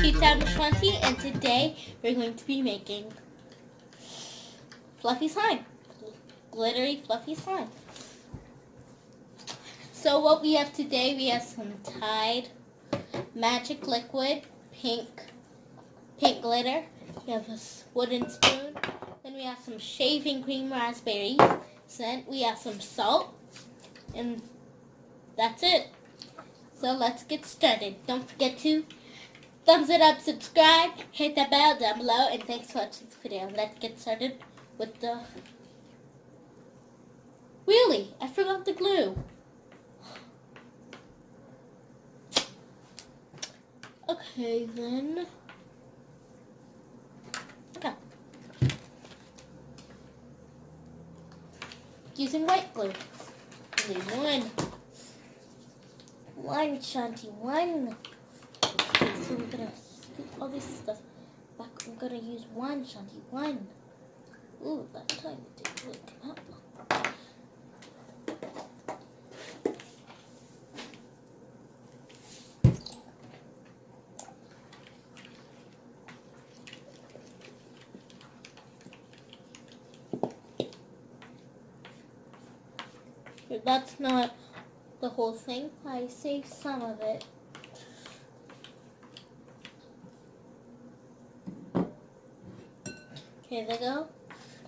Tea Time with Shanti, and today we're going to be making fluffy slime. Glittery fluffy slime. So what we have today, we have some Tide Magic Liquid pink glitter. We have a wooden spoon. Then we have some shaving cream raspberry scent. We have some salt. And that's it. So let's get started. Don't forget to thumbs it up, subscribe, hit that bell down below, and thanks for watching this video. Let's get started with the... Really? I forgot the glue. Okay, then... Okay. Using white glue. Only one, Shanti, one. Okay, so we're gonna scoop all this stuff back. I'm gonna use one, Shanti, one. Ooh, that time it didn't really come out. That's not the whole thing. I saved some of it. Okay, there we go.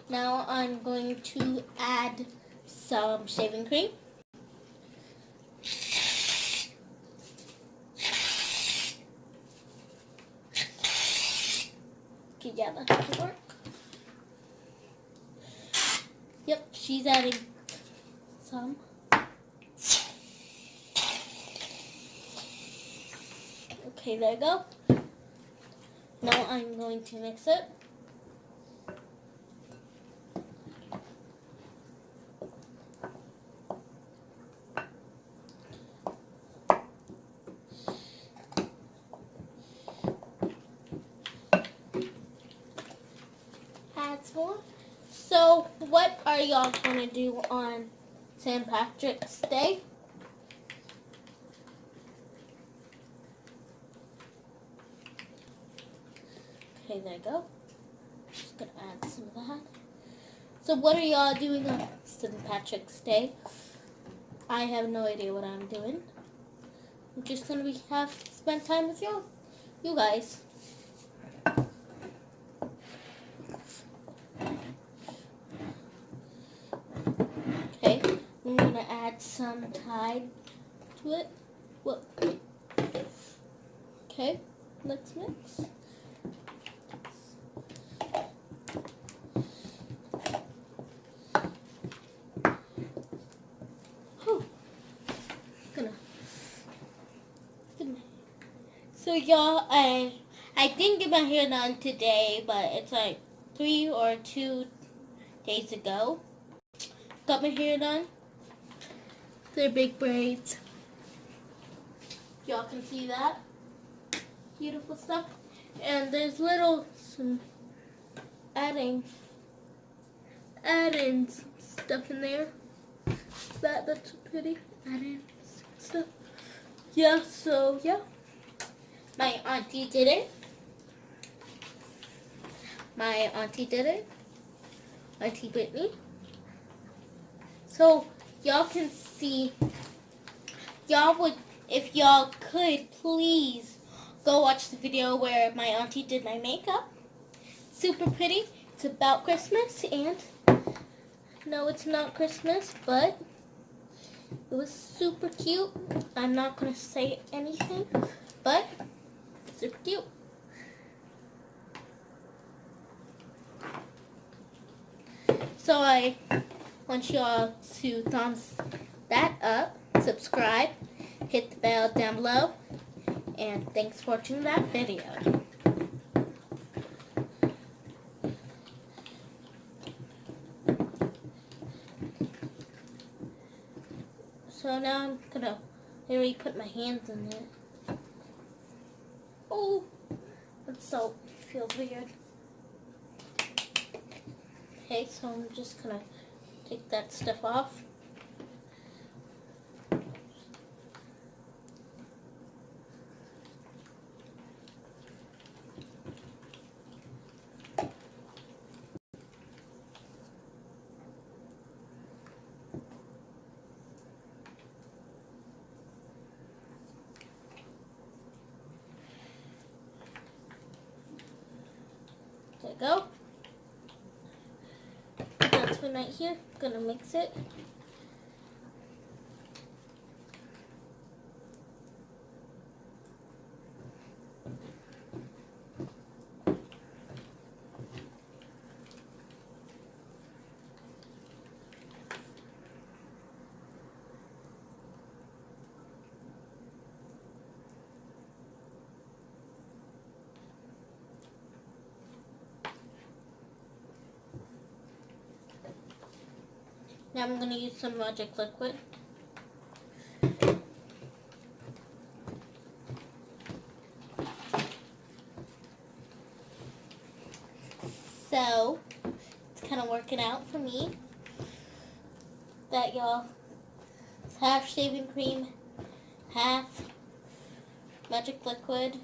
Now I'm going to add some shaving cream. Okay, yeah, that should work. Yep, she's adding some. Okay, there you go. Now I'm going to mix it. Add more. So, what are y'all going to do on St. Patrick's Day? Okay, there you go. Just gonna add some of that. So what are y'all doing on St. Patrick's Day? I have no idea what I'm doing. I'm just gonna spend time with you guys. Okay, I'm gonna add some Tide to it. Whoa. Okay, let's mix. So y'all, I didn't get my hair done today, but it's like 3 or 2 days ago. Got my hair done. They're big braids. Y'all can see that. Beautiful stuff. And there's some adding some stuff in there. That's pretty. Adding stuff. Yeah, so yeah. My auntie did it. Auntie Brittany. So y'all can see. If y'all could please go watch the video where my auntie did my makeup. Super pretty. It's about Christmas, and no, it's not Christmas, but it was super cute. I'm not gonna say anything, but super cute. So I want you all to thumbs that up, subscribe, hit the bell down below, and thanks for watching that video. So now I'm gonna maybe put my hands in it. Oh, that soap feels weird. Okay, so I'm just gonna take that stuff off. go. That's one right here. Gonna mix it. Now I'm gonna use some magic liquid. So, it's kind of working out for me that y'all, it's half shaving cream, half magic liquid,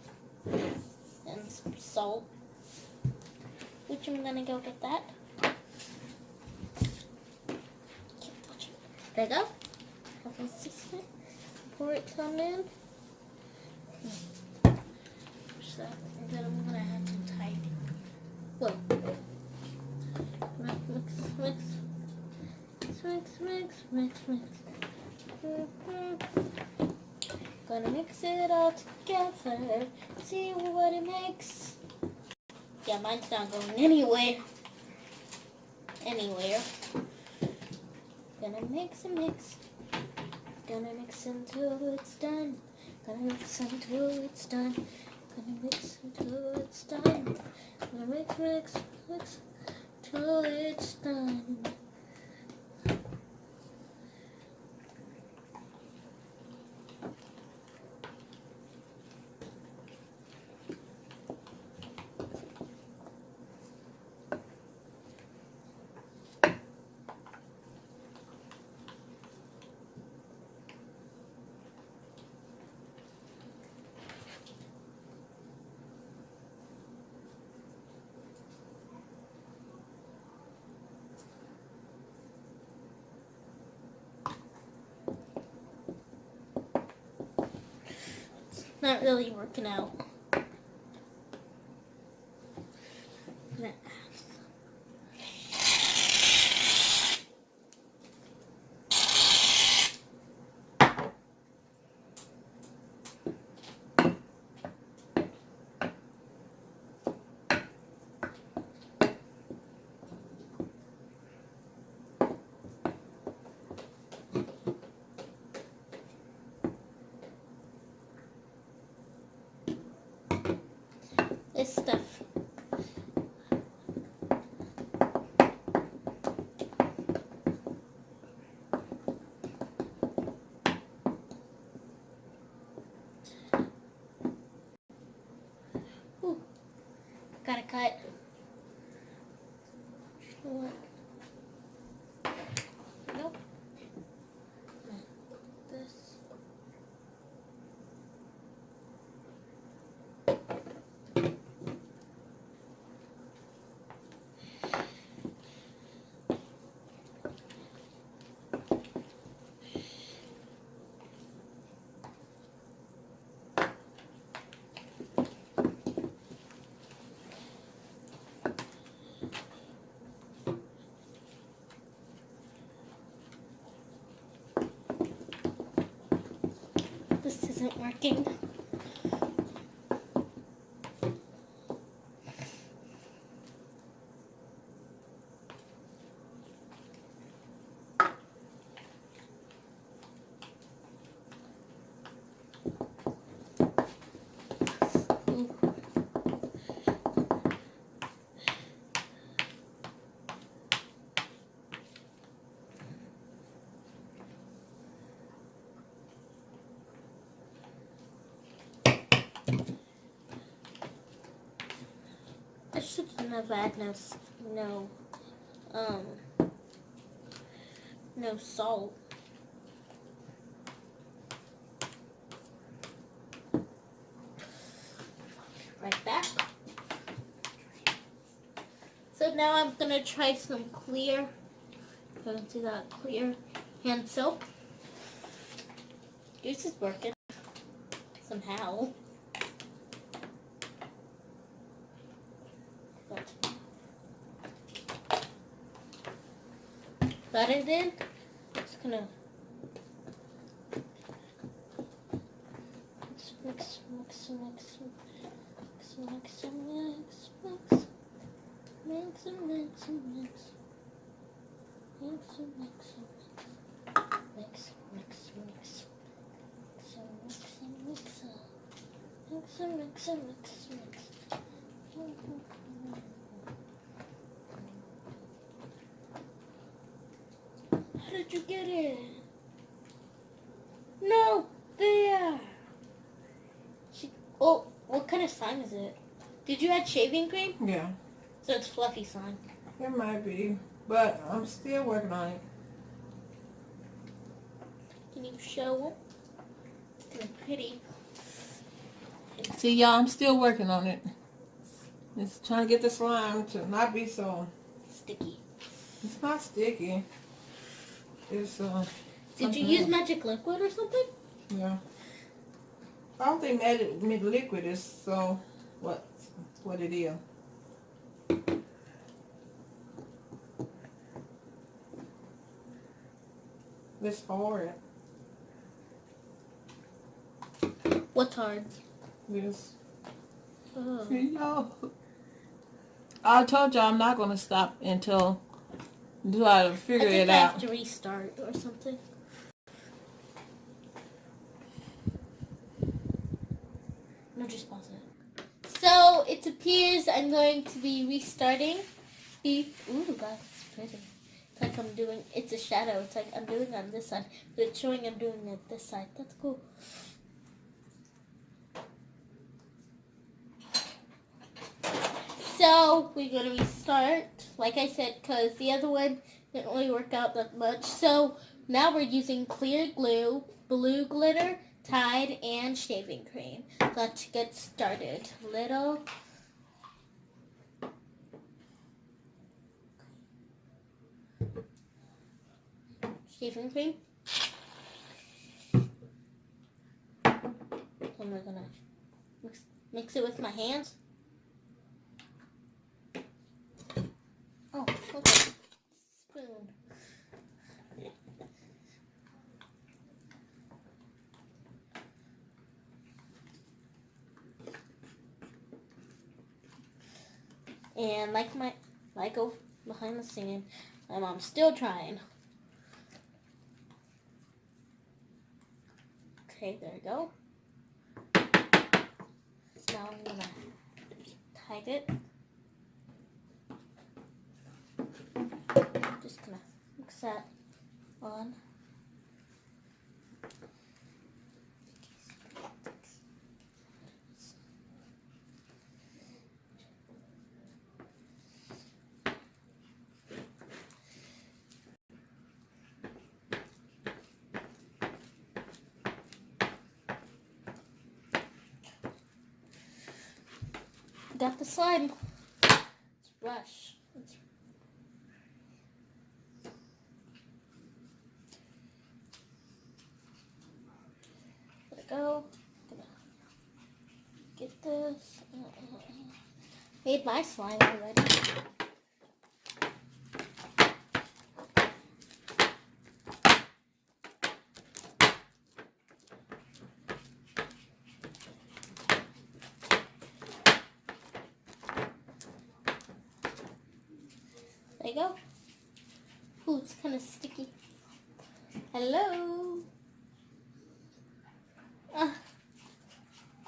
and some salt, which I'm gonna go get that. There you go. Pour it some in. So, and then I'm gonna have to tighten. Whoa. Mix. Gonna mix it all together. See what it makes. Yeah, mine's not going anywhere. Gonna mix and mix. Gonna mix until it's done. Gonna mix until it's done. Gonna mix until it's done. Gonna mix till it's done. Not really working out. This stuff. Ooh, gotta cut. What? Nope. This. This isn't working. I shouldn't have had no salt. Right back. So now I'm gonna try some clear. Go to that clear hand soap. This is working somehow. But got it in. Just gonna mix, mix, mix, mix, mix, mix, mix, mix, mix, mix, mix. Mix, mix, mix, mix, mix, mix, mix, mix, mix, mix. How did you get it? No, there. Oh, what kind of slime is it? Did you add shaving cream? Yeah. So it's fluffy slime. It might be, but I'm still working on it. Can you show it? It's pretty. See, y'all, I'm still working on it. It's trying to get the slime to not be so Sticky. It's not sticky. It's Did you use magic liquid or something? Yeah. I don't think magic liquid is so what it is. It's hard. What's hard? This. Oh. See, y'all. I told y'all I'm not gonna stop until I figure it out. I have to restart or something. No, just pause it. So it appears I'm going to be restarting. Ooh, that's pretty. It's like I'm doing. It's a shadow. It's like I'm doing on this side, but it's showing I'm doing it this side. That's cool. So we're gonna restart, like I said, because the other one didn't really work out that much. So now we're using clear glue, blue glitter, Tide, and shaving cream. Let's get started. Little. Shaving cream. And we're gonna mix it with my hands. Oh, okay. Spoon. And like behind the scene, my mom's still trying. Okay, there we go. Now I'm gonna tight it. Just gonna mix that on. Got the slime. Let's rush. Let it go. Gonna get this. Made my slime already. There you go. Ooh, it's kind of sticky. Hello.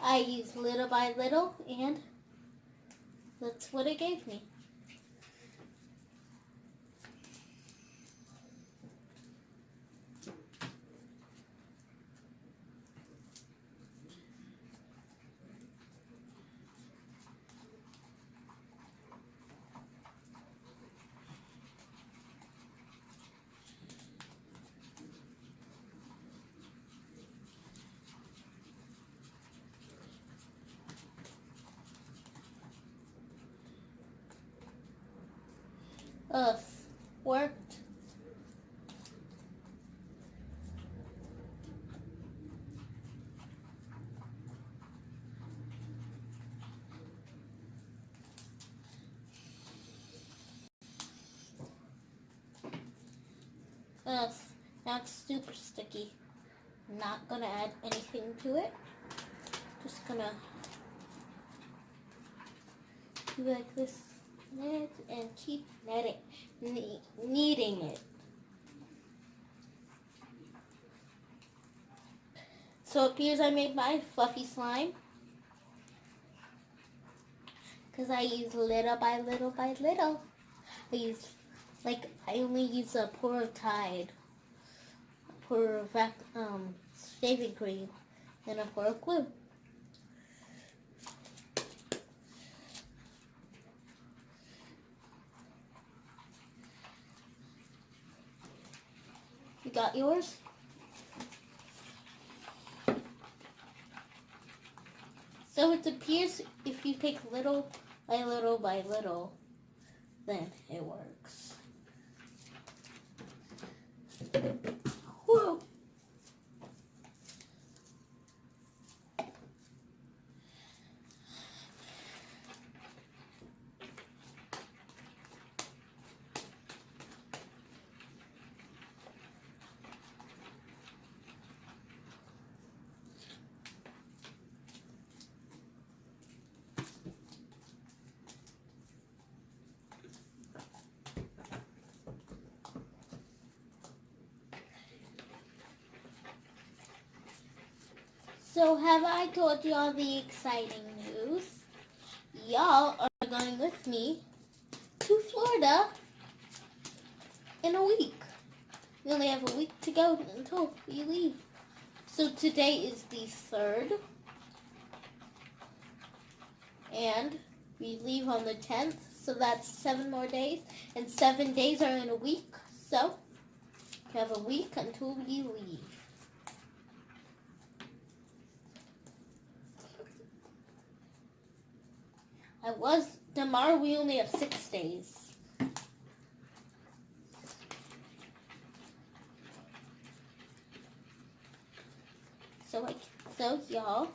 I used little by little, and that's what it gave me. Worked. Now it's super sticky. Not gonna add anything to it. Just gonna do like this and keep kneading it. So it appears I made my fluffy slime. Because I use little by little by little. I only use a pour of Tide, a pour of shaving cream, and a pour of glue. You got yours? So it appears if you take little by little by little, then it works. Whoa! So have I told you all the exciting news? Y'all are going with me to Florida in a week. We only have a week to go until we leave. So today is the 3rd. And we leave on the 10th. So that's 7 more days. And 7 days are in a week. So we have a week until we leave. Tomorrow we only have 6 days. So y'all,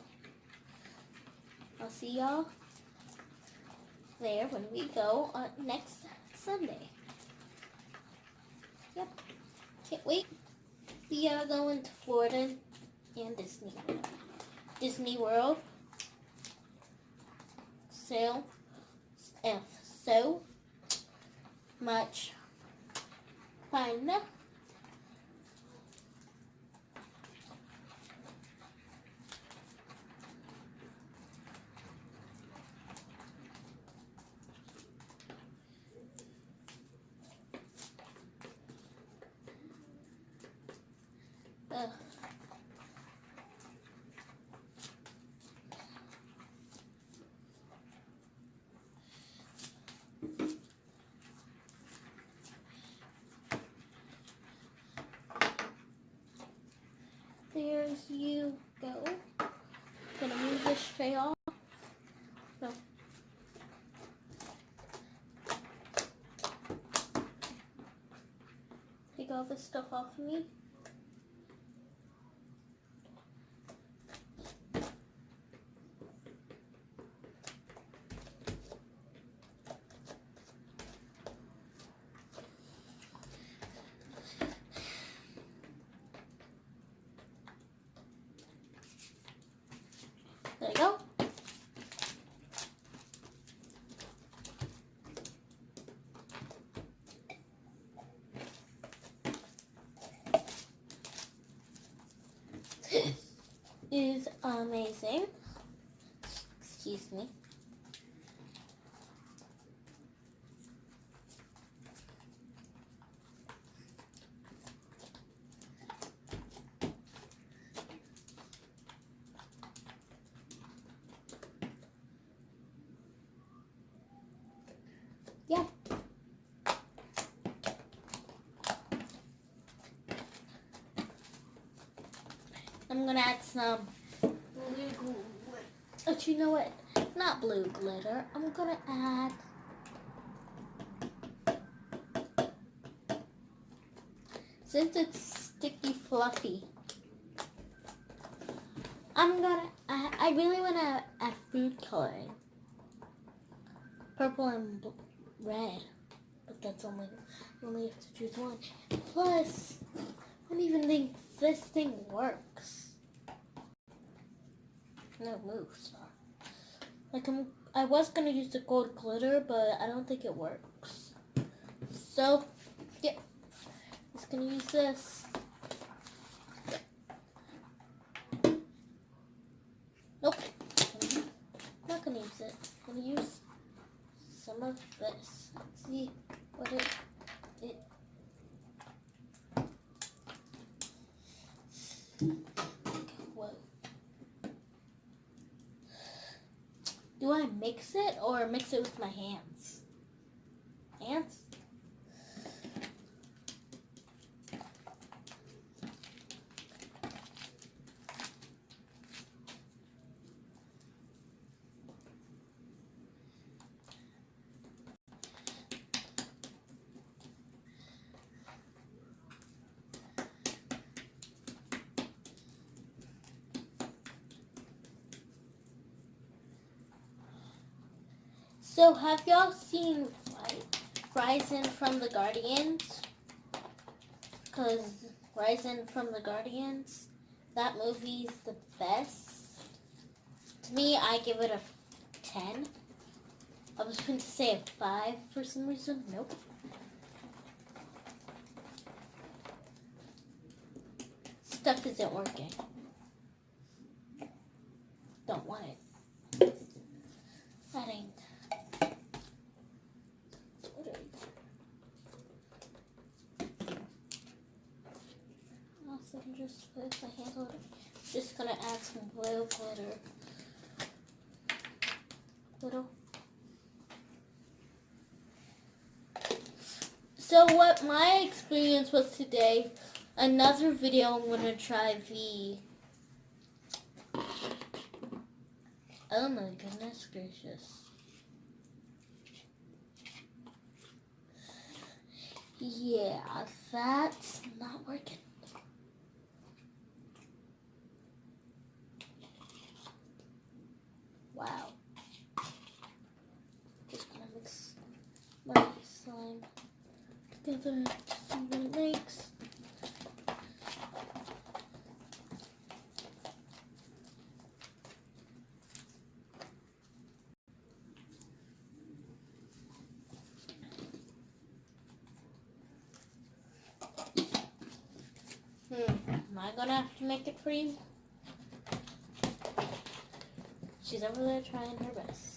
I'll see y'all there when we go on next Sunday. Yep, can't wait. We are going to Florida and Disney World. So much fun. There you go. Gonna move this tray off. No. Take all this stuff off of me. There you go. Is amazing. Excuse me. Yeah. I'm gonna add some blue glitter. But you know what? Not blue glitter. I'm gonna add since it's sticky fluffy. I really wanna add food coloring. Purple and red. But that's only only have to choose one. Plus, I don't even think this thing works. No moves. Like I was gonna use the gold glitter, but I don't think it works. So, yeah, just gonna use this. Nope, I'm not gonna use it. I'm gonna use some of this. Let's see what it. Whoa. Do I mix it or mix it with my hands? Hands? So have y'all seen Ryzen from the Guardians? Because Ryzen from the Guardians, that movie's the best. To me, I give it a 10. I was going to say a 5 for some reason. Nope. Stuff isn't working. Don't want it. That ain't. Also, just put my hand on it. Just gonna add some blue glitter. Little. So what my experience was today, another video I'm gonna try the. Oh my goodness gracious. Yeah, that's not working. Wow. Just gonna mix my slime together to see what it makes. Am I gonna have to make it for you? She's over there trying her best.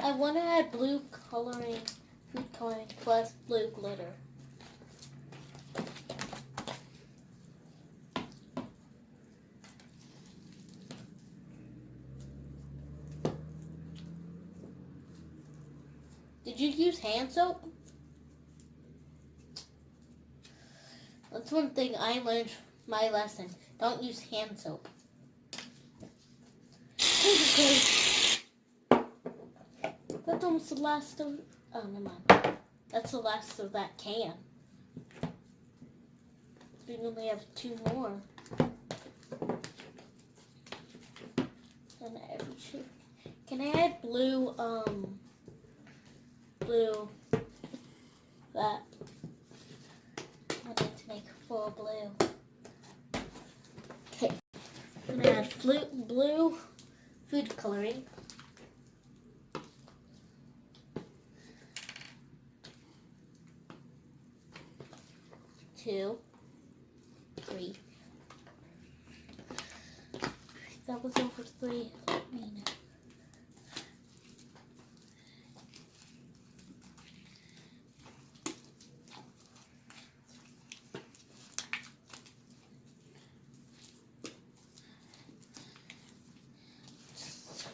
I want to add blue coloring, food coloring plus blue glitter. Did you use hand soap? That's one thing I learned from my lesson. Don't use hand soap. That's almost the last of. Oh, never mind. That's the last of that can. We only have 2 more. And every shape. Can I add blue? Blue. That. I need to make full blue. Okay. I'm gonna add blue food coloring. 2, 3. That was over 3.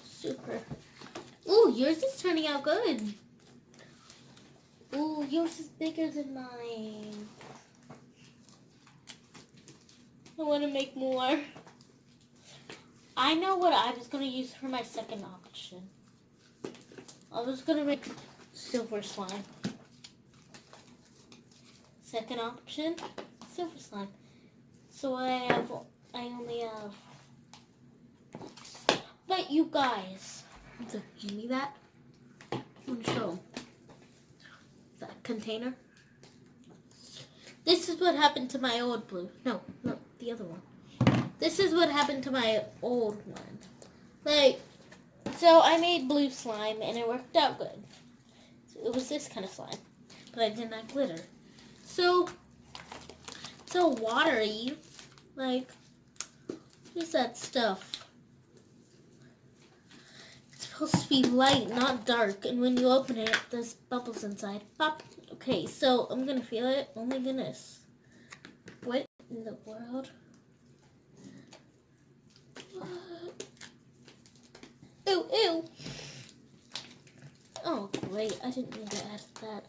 Super. Ooh, yours is turning out good. yours is bigger than mine. I want to make more. I know what I was going to use for my second option. I was going to make silver slime. Second option, silver slime. So I only have. But you guys, give me that. I'm going to show that container. This is what happened to my old blue. No, the other one. This is what happened to my old one. Like, so I made blue slime and it worked out good. So it was this kind of slime, but I did not glitter. So watery. Like, what's that stuff? It's supposed to be light, not dark. And when you open it, there's bubbles inside. Pop. Okay, so I'm gonna feel it. Oh my goodness. What in the world? What? Ew, ew. Oh, wait, I didn't mean to add that.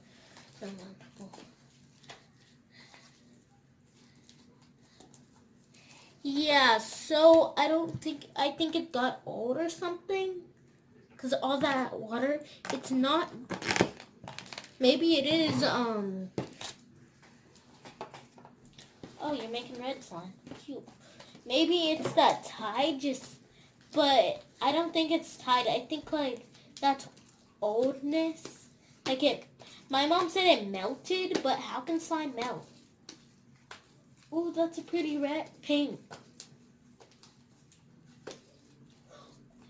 Never mind. Oh. Yeah, so I think it got old or something. Because all that water, it's not, maybe it is, oh, you're making red slime. Cute. Maybe it's that Tide but I don't think it's Tide. I think, like, that's oldness. Like, my mom said it melted, but how can slime melt? Oh, that's a pretty pink.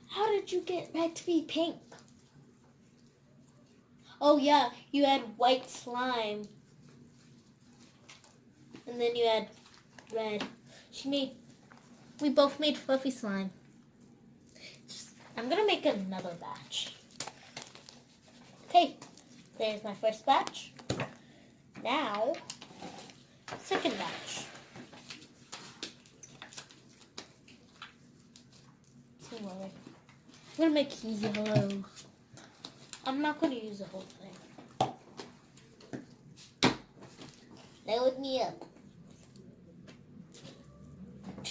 How did you get red to be pink? Oh, yeah, you had white slime. And then you had red. We both made fluffy slime. I'm gonna make another batch. Okay, there's my first batch. Now, second batch. Two more. I'm gonna make yellow. I'm not gonna use the whole thing. Load me up.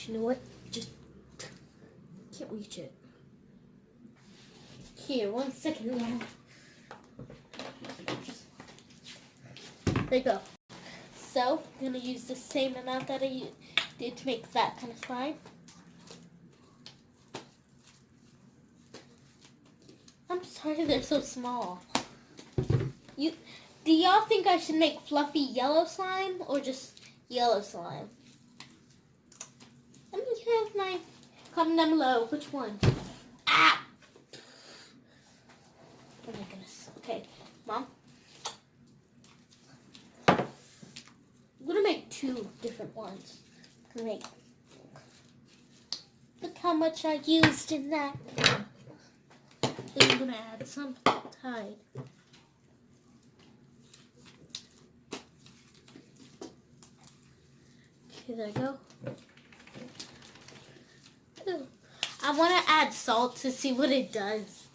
You know what? Just can't reach it. Here, 1 second now. There you go. So, I'm gonna use the same amount that I did to make that kind of slime. I'm sorry they're so small. Do y'all think I should make fluffy yellow slime or just yellow slime? Let me have my comment down below. Which one? Ah! Oh my goodness. Okay, Mom. I'm gonna make 2 different ones. Look how much I used in that. Then I'm gonna add some Tide. Okay, there you go. Ooh. I want to add salt to see what it does.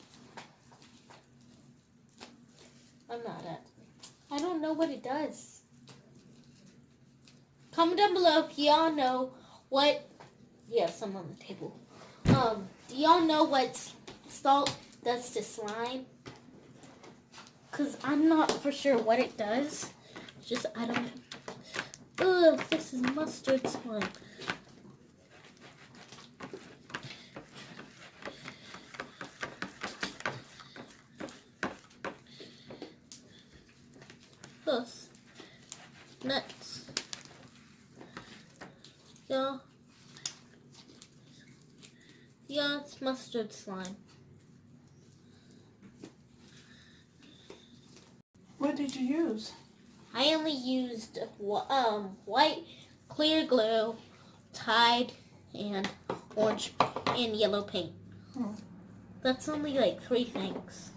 I don't know what it does. Comment down below if y'all know what. Yeah, some on the table. Do y'all know what salt does to slime? Cause I'm not for sure what it does. It's just I don't. Ugh, this is mustard slime. Plus nuts. Yeah, it's mustard slime. What did you use? I only used white clear glue, Tide, and orange and yellow paint. That's only like 3 things.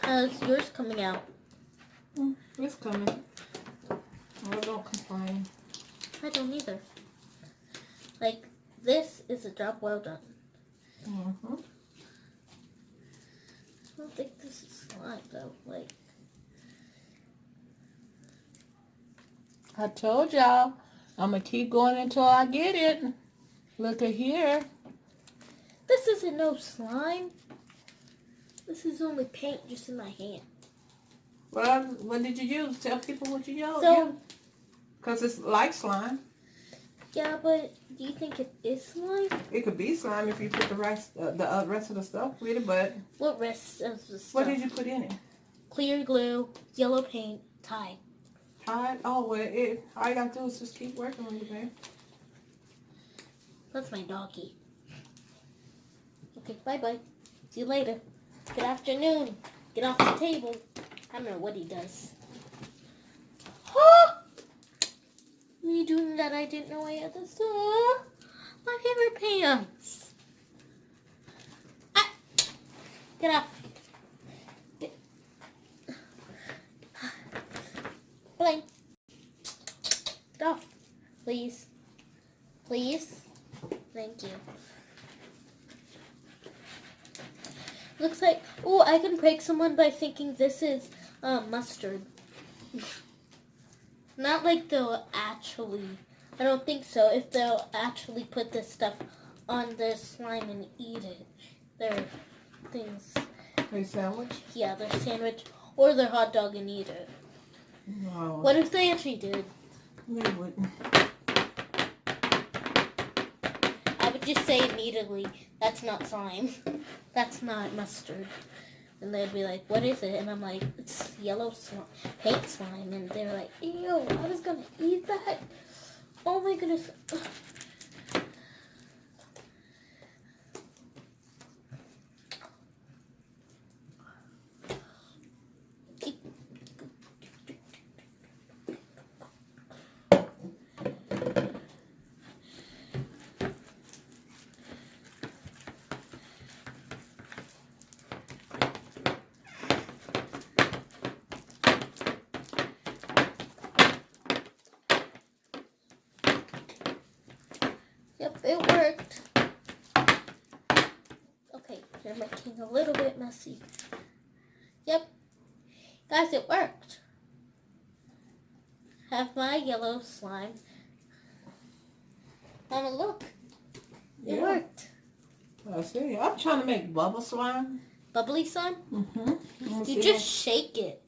How's yours coming out? It's coming. I don't complain. I don't either. Like, this is a job well done. Mm-hmm. I don't think this is slime, though. Like, I told y'all, I'm going to keep going until I get it. Look at here. this isn't no slime. This is only paint just in my hand. Well, what did you use? Tell people what you used. So, Because it's like slime. yeah, but do you think it is slime? It could be slime if you put the rest of the stuff with it, but... What rest of the stuff? What did you put in it? Clear glue, yellow paint, Tide. Tide? Oh, well, all you got to do is just keep working on it, babe. That's my doggy. Okay, bye-bye. See you later. Good afternoon. Get off the table. I don't know what he does. Me doing that, I didn't know I had this. My favorite pants. Ah, get off. Get. Blank. Get off. Please. Please. Thank you. Looks like, oh, I can prank someone by thinking this is mustard. Not like they'll actually, I don't think so, if they'll actually put this stuff on their slime and eat it. Their things. Their sandwich? Yeah, their sandwich or their hot dog and eat it. No. What if they actually did? They wouldn't. I would just say immediately, that's not slime. That's not mustard. And they'd be like, what is it? And I'm like, it's yellow slime, paint slime. And they're like, ew, I was going to eat that? Oh my goodness. Yep, it worked. Okay, they're making a little bit messy. Yep. Guys, it worked. Have my yellow slime. Mama, look. It worked. I see. I'm trying to make bubble slime. Bubbly slime? Mm-hmm. You just shake it.